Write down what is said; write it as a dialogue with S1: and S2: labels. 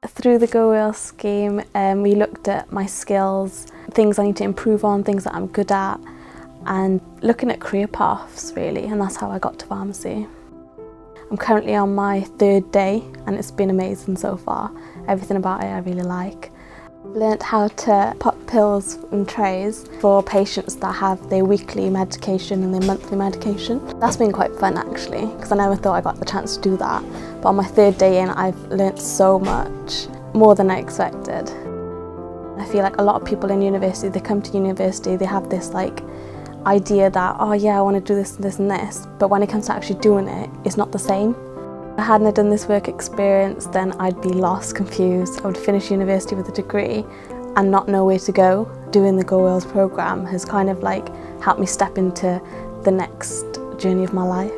S1: Through the Go Wales scheme, we looked at my skills, things I need to improve on, things that I'm good at, and looking at career paths really, and that's how I got to pharmacy. I'm currently on my 3rd day and it's been amazing so far. Everything about it I really like. I've learnt how to pop pills in trays for patients that have their weekly medication and their monthly medication. That's been quite fun actually, because I never thought I got the chance to do that. But on my 3rd day in, I've learnt so much, more than I expected. I feel like a lot of people in university, they come to university, they have this idea that, oh yeah, I want to do this and this and this, but when it comes to actually doing it, it's not the same. If I hadn't done this work experience, then I'd be lost, confused. I would finish university with a degree and not know where to go. Doing the Go Wales programme has kind of helped me step into the next journey of my life.